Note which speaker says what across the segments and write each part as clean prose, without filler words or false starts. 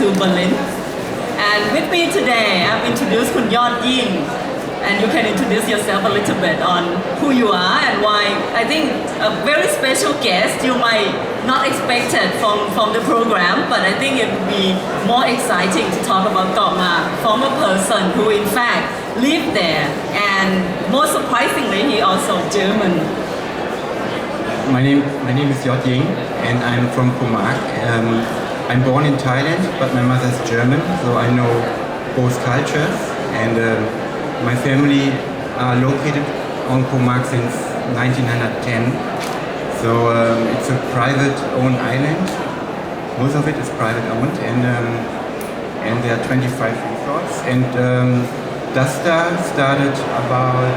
Speaker 1: to Berlin. And with me today, I've introduced Khun Yodying, and you can introduce yourself a little bit on who you are and why. I think a very special guest you might not expect it from the program, but I think it would be more exciting to talk about Gokma from a person who in fact lived there, and most surprisingly, he also German.
Speaker 2: My name is Yodying, and I'm from Khun. I'm born in Thailand, but my mother's German, so I know both cultures. And my family are located on Khun since 1910. So it's a private-owned island. Most of it is private-owned, and there are 25 resorts. And DASTA started about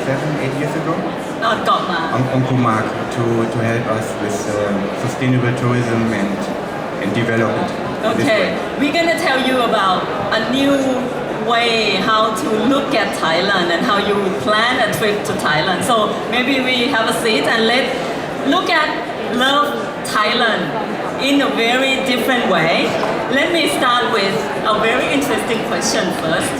Speaker 2: 7-8 years ago.
Speaker 1: On Gokma.
Speaker 2: On Khun to help us with sustainable tourism and develop it.
Speaker 1: Okay, we're gonna tell you about a new way how to look at Thailand and how you plan a trip to Thailand. So maybe we have a seat and let's look at Love Thailand in a very different way. Let me start with a very interesting question first.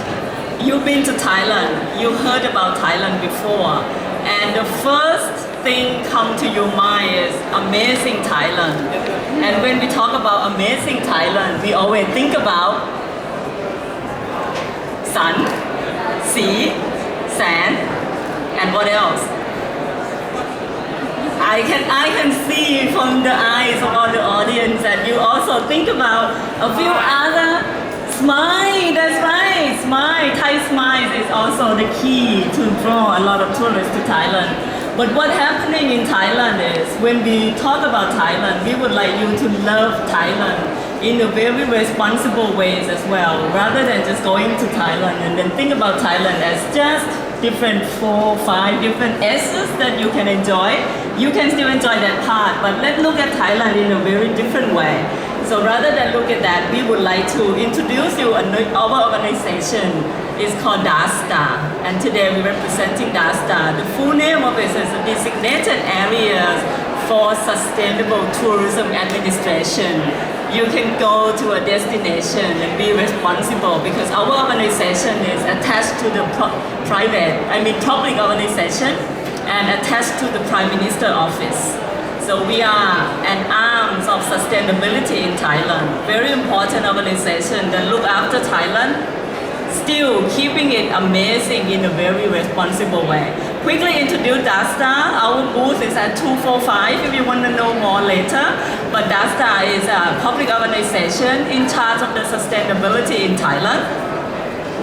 Speaker 1: You've been to Thailand, you heard about Thailand before, and the first thing come to your mind is amazing Thailand. And when we talk about amazing Thailand, we always think about sun, sea, sand, and what else? I can see from the eyes of all the audience that you also think about a few other smile. That's right, smile. Thai smiles is also the key to draw a lot of tourists to Thailand. But what's happening in Thailand is when we talk about Thailand, we would like you to love Thailand in a very responsible ways as well, rather than just going to Thailand and then think about Thailand as just different 4-5 different S's that you can enjoy. You can still enjoy that part, but let's look at Thailand in a very different way. So rather than look at that, we would like to introduce you our organization. It's called DASTA, and today we're representing DASTA. The full name of it is Designated Areas for Sustainable Tourism Administration. You can go to a destination and be responsible because our organization is attached to the public organization and attached to the Prime Minister office. So we are an arm of sustainability in Thailand. Very important organization that look after Thailand, still keeping it amazing in a very responsible way. Quickly introduce DASTA. Our booth is at 245 if you want to know more later. But DASTA is a public organization in charge of the sustainability in Thailand.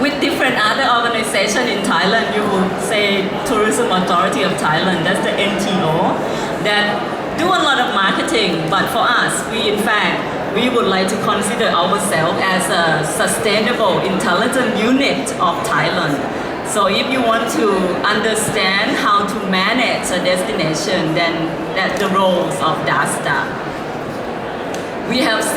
Speaker 1: With different other organizations in Thailand, you would say Tourism Authority of Thailand, that's the NTO, that do a lot of marketing. But for us, we would like to consider ourselves as a sustainable intelligent unit of Thailand. So if you want to understand how to manage a destination, then that's the roles of DASTA. We have 6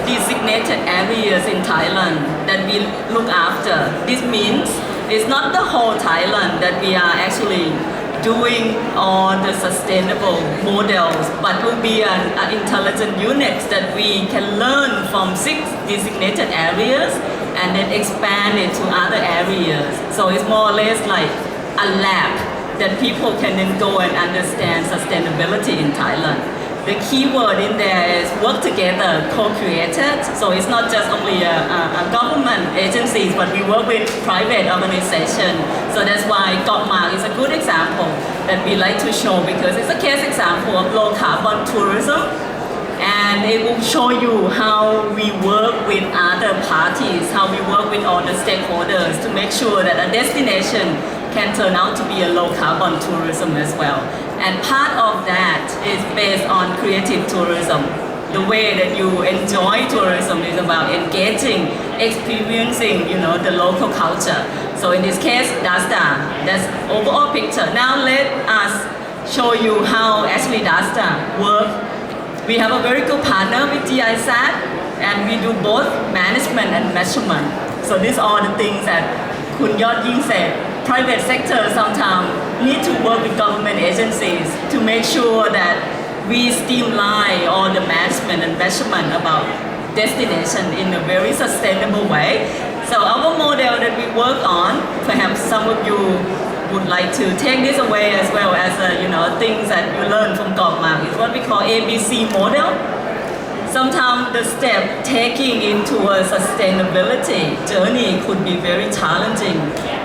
Speaker 1: designated areas in Thailand that we look after. This means it's not the whole Thailand that we are actually doing all the sustainable models, but will be an intelligent unit that we can learn from 6 designated areas and then expand it to other areas. So it's more or less like a lab that people can then go and understand sustainability in Thailand. The key word in there is work together, co-created. So it's not just only a government agencies, but we work with private organizations. So that's why Gokma is a good example that we like to show because it's a case example of low carbon tourism. And it will show you how we work with other parties, how we work with all the stakeholders to make sure that a destination can turn out to be a low carbon tourism as well. And part of that is based on creative tourism. The way that you enjoy tourism is about engaging, experiencing, the local culture. So in this case, DASTA, that's overall picture. Now let us show you how actually DASTA work. We have a very good partner with GIZ, and we do both management and measurement. So these are the things that Khun Yodying said. Private sector sometimes need to work with government agencies to make sure that we streamline all the management and measurement about destination in a very sustainable way. So our model that we work on, perhaps some of you would like to take this away as well as things that you learn from Gokmak, is what we call ABC model. Sometimes the step taking into a sustainability journey could be very challenging.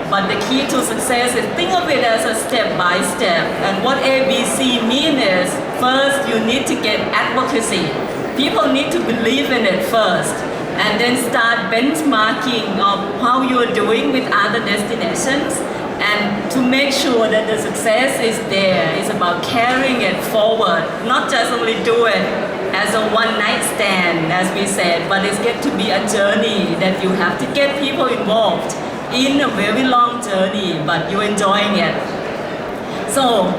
Speaker 1: But the key to success is think of it as a step by step. And what ABC means is, first you need to get advocacy. People need to believe in it first. And then start benchmarking of how you are doing with other destinations. And to make sure that the success is there, it's about carrying it forward, not just only do it as a one-night stand, as we said, but it's get to be a journey that you have to get people involved in a very long journey, but you're enjoying it. So,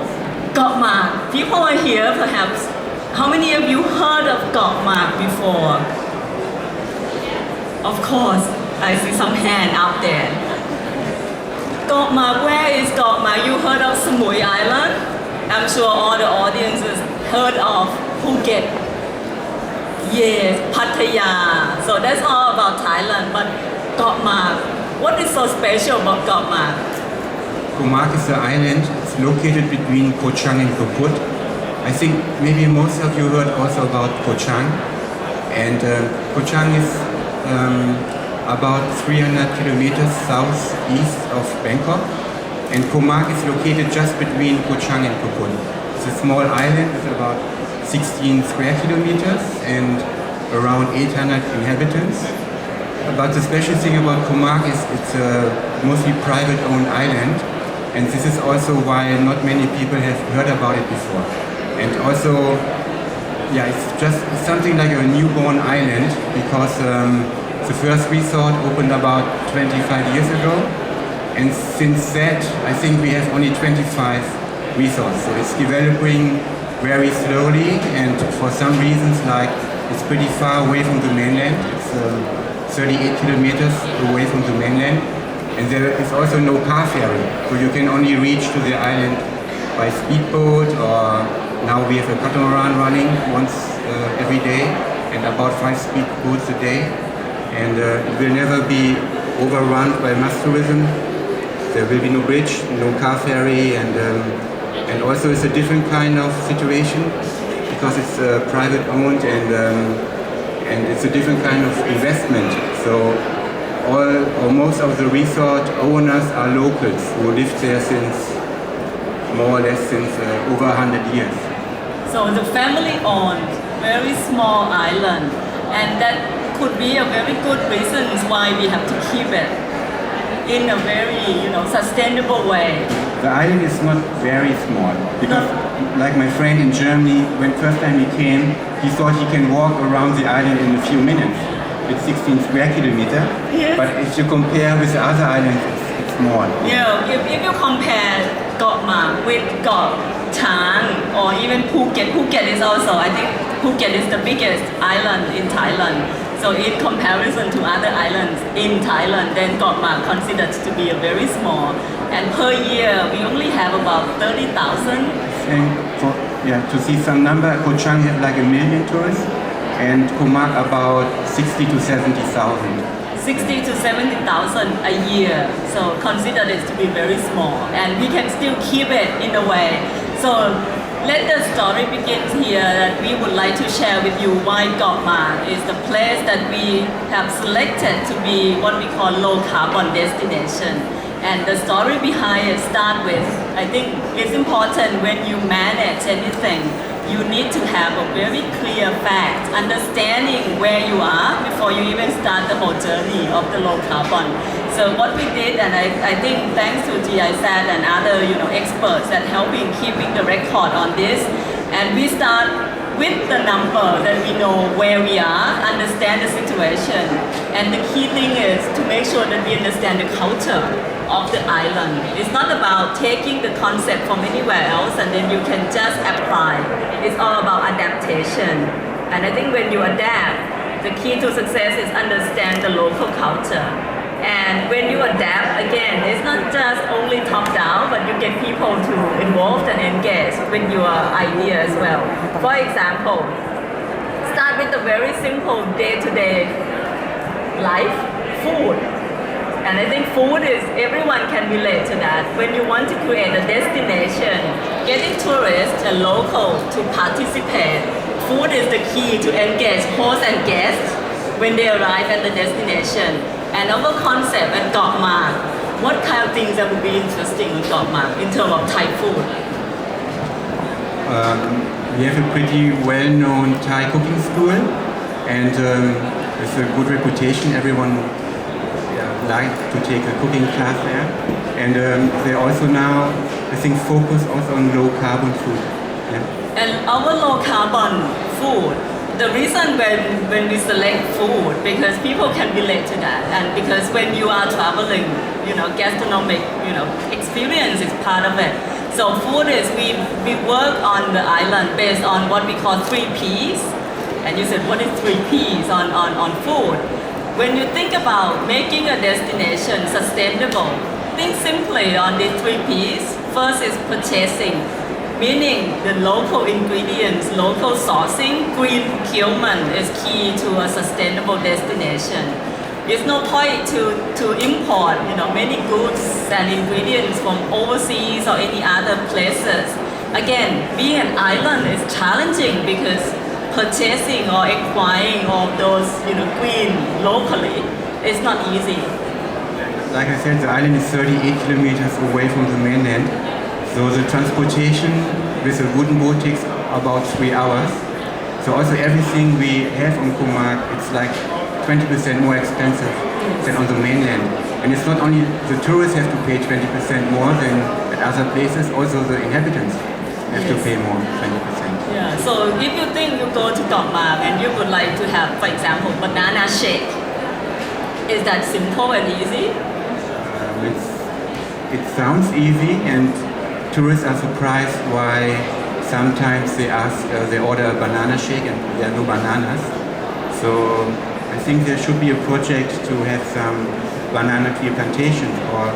Speaker 1: Gokmak, people are here perhaps. How many of you heard of Gokmak before? Of course, I see some hand out there. Gokmak, where is Gokmak? You heard of Samui Island? I'm sure all the audiences heard of Phuket. Yes, Pattaya. So that's all about Thailand. But Gokmak, what is so special about Gokmak?
Speaker 2: Khun is an island. It's located between Koh Chang and Phuket. I think maybe most of you heard also about Koh Chang. And Koh Chang is about 300 kilometers southeast of Bangkok. And Khun is located just between Koh Chang and Phuket. It's a small island with about 16 square kilometers and around 800 inhabitants. But the special thing about Khun is it's a mostly private-owned island, and this is also why not many people have heard about it before. And also, it's just something like a newborn island, because the first resort opened about 25 years ago, and since that, I think we have only 25 resorts. So it's developing very slowly, and for some reasons, like it's pretty far away from the mainland. It's 38 kilometers away from the mainland, and there is also no car ferry, so you can only reach to the island by speedboat, or now we have a catamaran running once every day, and about 5 speedboats a day, and it will never be overrun by mass tourism. There will be no bridge, no car ferry, and also it's a different kind of situation because it's private owned, and it's a different kind of investment. So all or most of the resort owners are locals who lived there since more or less since over 100 years.
Speaker 1: So the family owned, very small island, and that could be a very good reason why we have to keep it in a very sustainable way.
Speaker 2: The island is not very small because, like my friend in Germany, when first time he came, he thought he can walk around the island in a few minutes. It's 16 square kilometers,
Speaker 1: yes.
Speaker 2: But if you compare with the other islands, it's small.
Speaker 1: Yeah, if you compare Gokmak with Kok Chang or even Phuket, Phuket is also, I think Phuket is the biggest island in Thailand. So in comparison to other islands in Thailand, then Gokmak considered to be a very small. And per year, we only have about 30,000.
Speaker 2: And to see some number, Koh Chang have like 1 million tourists, and Khun about 60 to 70,000.
Speaker 1: 60 to 70,000 a year. So consider this to be very small, and we can still keep it in a way. So let the story begin here, that we would like to share with you why Gokmak is the place that we have selected to be what we call low carbon destination. And the story behind it start with, I think it's important when you manage anything, you need to have a very clear fact, understanding where you are before you even start the whole journey of the low carbon. So what we did, and I think thanks to GIZ and other experts that helping keeping the record on this, and we start with the number that we know where we are, understand the situation, and the key thing is to make sure that we understand the culture of the island. It's not about taking the concept from anywhere else and then you can just apply. It's all about adaptation. And I think when you adapt, the key to success is understand the local culture. And when you adapt, again, it's not just only top down, but you get people to involve and engage with your idea as well. For example, start with a very simple day-to-day life, food. And I think food is, everyone can relate to that. When you want to create a destination, getting tourists and local to participate, food is the key to engage hosts and guests when they arrive at the destination. And our concept at Gokma, what kind of things that would be interesting in Gokma in terms of Thai food?
Speaker 2: We have a pretty well-known Thai cooking school, and with a good reputation. Everyone like to take a cooking class there, and they also now, I think, focus also on low carbon food. Yeah.
Speaker 1: And our low carbon food, the reason when we select food, because people can relate to that, and because when you are traveling, gastronomic, experience is part of it. So food is, we work on the island based on what we call 3 Ps. And you said, what is 3 Ps on food? When you think about making a destination sustainable, think simply on these 3 Ps. First is purchasing, meaning the local ingredients, local sourcing, green procurement is key to a sustainable destination. There's no point to import, many goods and ingredients from overseas or any other places. Again, being an island is challenging because purchasing or acquiring of those, green locally is not easy.
Speaker 2: Like I said, the island is 38 kilometers away from the mainland, so the transportation with a wooden boat takes about 3 hours. So also everything we have on Khun, it's like 20% more expensive than on the mainland. And it's not only the tourists have to pay 20% more than at other places, also the inhabitants have to pay more, 20%.
Speaker 1: Yeah, so if you think you go to Gokma and you would like to have, for example, banana shake, is that simple and easy?
Speaker 2: It sounds easy, and tourists are surprised why sometimes they order a banana shake and there are no bananas. So I think there should be a project to have some banana tree plantation or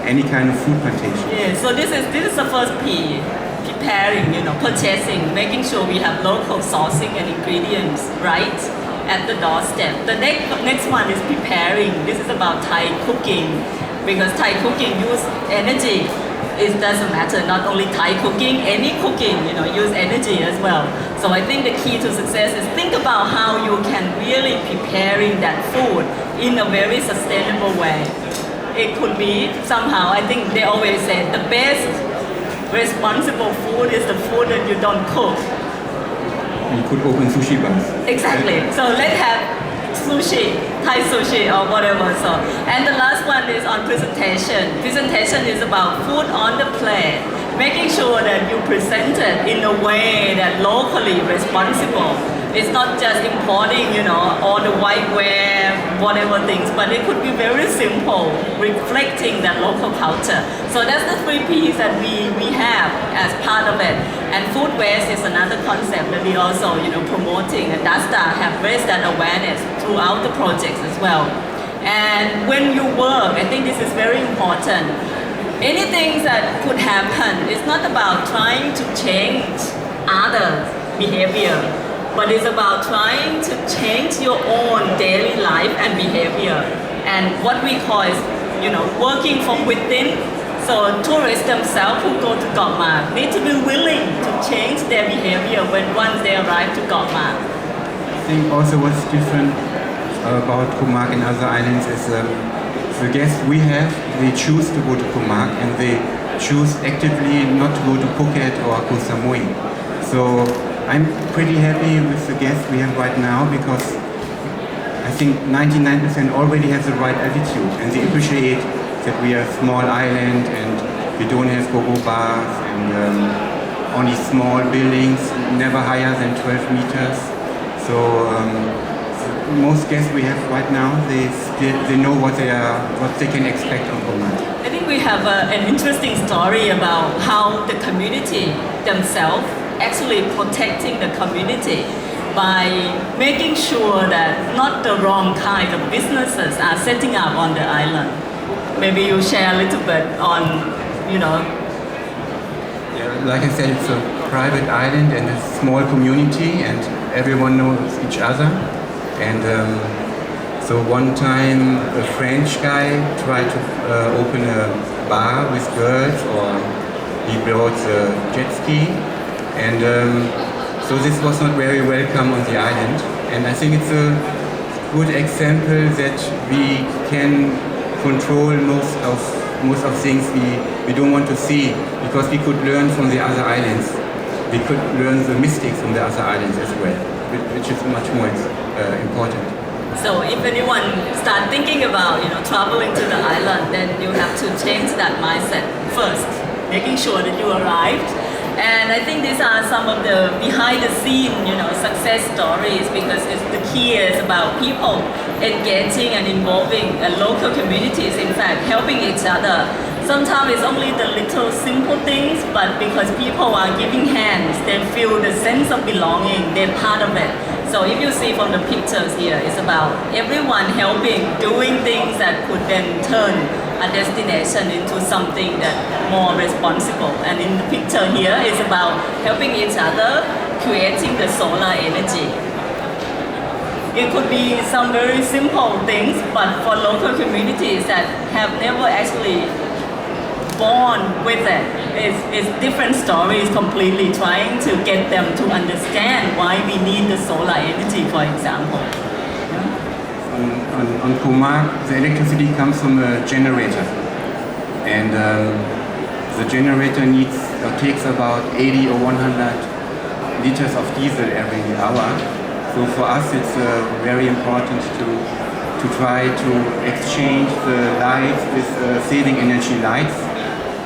Speaker 2: any kind of food plantation.
Speaker 1: Yeah, so this is the first P, preparing, purchasing, making sure we have local sourcing and ingredients right at the doorstep. The next one is preparing. This is about Thai cooking, because Thai cooking use energy. It doesn't matter, not only Thai cooking, any cooking, use energy as well. So I think the key to success is think about how you can really preparing that food in a very sustainable way. It could be somehow, I think they always say the best responsible food is the food that you don't cook.
Speaker 2: You could open sushi bars.
Speaker 1: Exactly. So let's have sushi, Thai sushi or whatever. So, and the last one is on presentation. Presentation is about food on the plate, making sure that you present it in a way that locally responsible. It's not just importing, all the whiteware, whatever things, but it could be very simple, reflecting that local culture. So that's the 3 Ps that we have as part of it. And food waste is another concept that we also, promoting. And DASTA have raised that awareness throughout the projects as well. And when you work, I think this is very important. Anything that could happen, it's not about trying to change other behavior, but it's about trying to change your own daily life and behavior. And what we call is, working from within. So tourists themselves who go to Gokma need to be willing to change their behavior once they arrive to Gokma.
Speaker 2: I think also what's different about Khun and other islands is the guests we have, they choose to go to Khun and they choose actively not to go to Phuket or Koh Samui. So I'm pretty happy with the guests we have right now, because I think 99% already have the right attitude and they appreciate that we are a small island and we don't have go-go bars and only small buildings, never higher than 12 meters. So most guests we have right now, they know what they can expect on Khun.
Speaker 1: I think we have an interesting story about how the community themselves actually protecting the community by making sure that not the wrong kind of businesses are setting up on the island. Maybe you share a little bit on,
Speaker 2: Yeah, like I said, it's a private island and a small community, and everyone knows each other. And so one time a French guy tried to open a bar with girls, or he brought a jet ski. And so this was not very welcome on the island. And I think it's a good example that we can control most of things we don't want to see, because we could learn from the other islands. We could learn the mistakes from the other islands as well, which is much more important.
Speaker 1: So if anyone start thinking about traveling to the island, then you have to change that mindset first, making sure that you arrived. And I think these are some of the behind the scene, success stories, because the key is about people engaging and involving local communities, in fact, helping each other. Sometimes it's only the little simple things, but because people are giving hands, they feel the sense of belonging, they're part of it. So if you see from the pictures here, it's about everyone helping, doing things that could then turn a destination into something that more responsible. And in the picture here, it's about helping each other, creating the solar energy. It could be some very simple things, but for local communities that have never actually born with it, it's different stories completely, trying to get them to understand why we need the solar energy, for example.
Speaker 2: On Khun, the electricity comes from a generator, and the generator takes about 80 or 100 liters of diesel every hour. So for us, it's very important to try to exchange the lights with saving energy lights,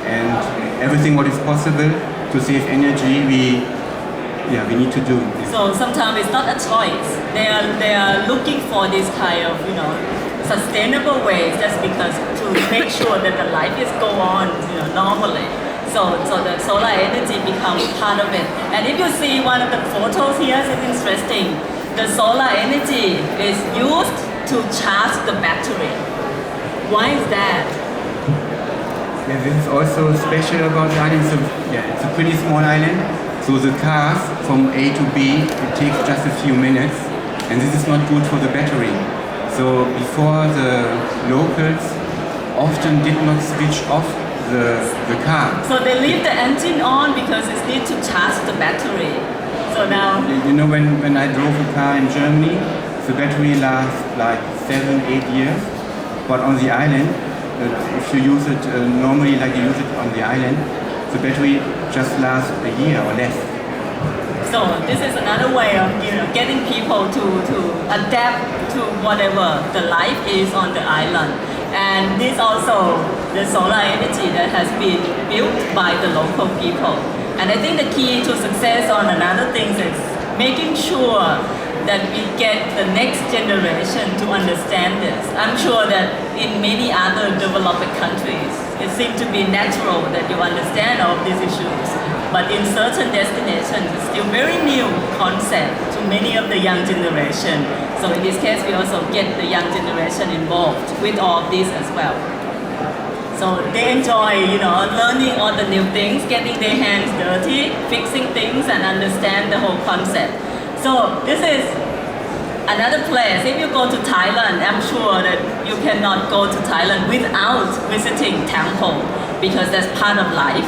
Speaker 2: and everything what is possible to save energy, we need to do.
Speaker 1: So sometimes it's not a choice. They are looking for this kind of sustainable ways, just because to make sure that the life is go on normally. So the solar energy becomes part of it. And if you see one of the photos here, it's interesting. The solar energy is used to charge the battery. Why is that?
Speaker 2: Yeah, this is also special about the island. So, it's a pretty small island. So the cars from A to B, it takes just a few minutes, and this is not good for the battery. So before, the locals often did not switch off the car.
Speaker 1: So they leave the engine on because it needs to charge the battery. So now...
Speaker 2: when I drove a car in Germany, the battery lasts like 7-8 years, but on the island, if you use it normally like you use it on the island, the battery just lasts a year or less.
Speaker 1: So this is another way of getting people to adapt to whatever the life is on the island. And this also the solar energy that has been built by the local people. And I think the key to success on another thing is making sure that we get the next generation to understand this. I'm sure that in many other developed countries, it seems to be natural that you understand all these issues. But in certain destinations, it's still very new concept to many of the young generation. So in this case, we also get the young generation involved with all of this as well. So they enjoy, learning all the new things, getting their hands dirty, fixing things, and understand the whole concept. So this is another place. If you go to Thailand, I'm sure that you cannot go to Thailand without visiting temple, because that's part of life.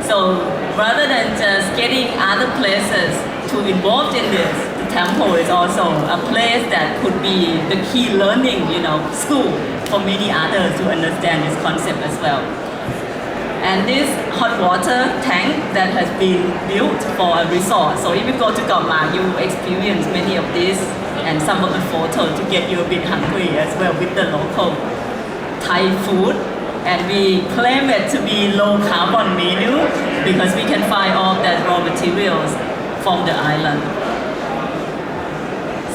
Speaker 1: So rather than just getting other places to involve in this, the temple is also a place that could be the key learning, school for many others to understand this concept as well. And this hot water tank that has been built for a resort. So if you go to Khun, you experience many of these and some of the photos to get you a bit hungry as well with the local Thai food. And we claim it to be low carbon menu because we can find all that raw materials from the island.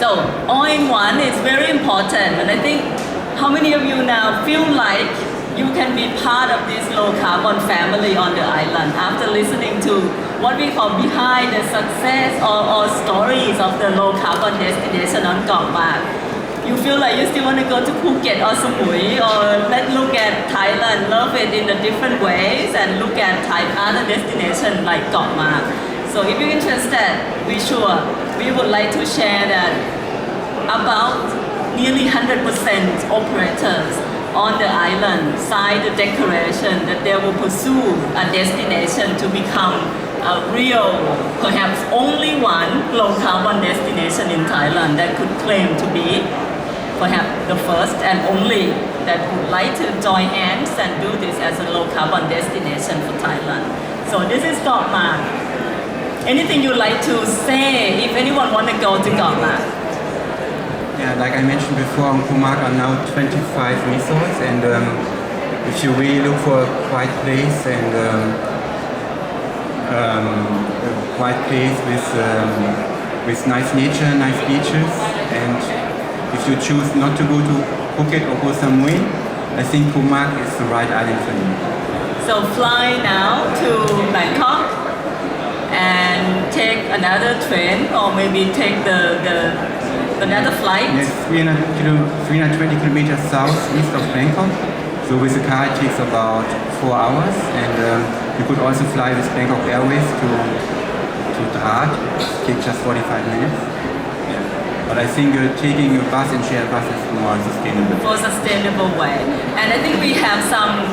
Speaker 1: So all-in-one is very important, and I think how many of you now feel like you can be part of this low carbon family on the island after listening to what we call behind the success or stories of the low carbon destination on Khun. You feel like you still want to go to Phuket or Samui, or let's look at Thailand, love it in the different ways, and look at other destinations like Khun. So if you're interested, be sure we would like to share that about nearly 100% operators on the island signed the declaration that they will pursue a destination to become a real, perhaps only one low carbon destination in Thailand that could claim to be perhaps the first and only that would like to join hands and do this as a low carbon destination for Thailand. So this is Gokmak. Anything you'd like to say if anyone want to go to Gokmak?
Speaker 2: Yeah, like I mentioned before, on Khun are now 25 resorts, and if you really look for a quiet place and a quiet place with nice nature, nice beaches, and if you choose not to go to Phuket or Koh Samui, I think Khun is the right island for you.
Speaker 1: So fly now to Bangkok and take another train or maybe take another flight.
Speaker 2: Yes, 320 kilometers southeast of Bangkok. So with the car it takes about 4 hours, and you could also fly with Bangkok Airways to Drat. It takes just 45 minutes. Yeah. But I think taking a bus and share a bus is more sustainable.
Speaker 1: For sustainable way. And I think we have some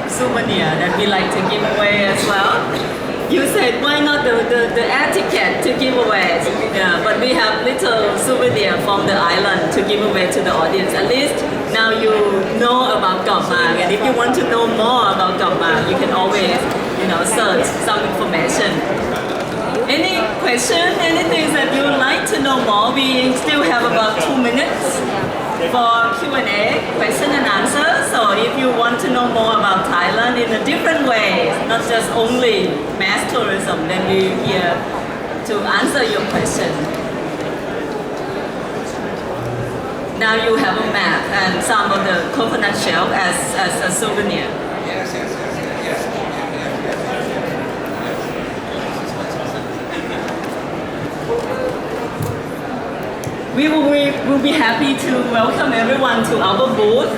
Speaker 1: souvenir that we like to give away as well. You said why not the air ticket to give away? Yeah, but we have little souvenir from the island to give away to the audience. At least now you know about Gokmak, and if you want to know more about Gokmak, you can always search some information. Any question? Anything that you would like to know more? We still have about 2 minutes for Q&A, question and answer. So if you want to know more about Thailand in a different way, not just only mass tourism, then we're here to answer your question. Now you have a map and some of the coconut shell as a souvenir.
Speaker 3: Yes.
Speaker 1: We will be happy to welcome everyone to our booth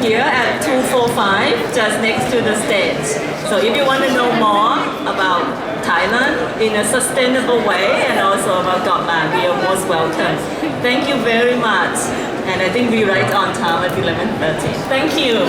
Speaker 1: here at 245, just next to the stage. So if you want to know more about Thailand in a sustainable way and also about Gokmak, we are most welcome. Thank you very much. And I think we're right on time at 11:30. Thank you.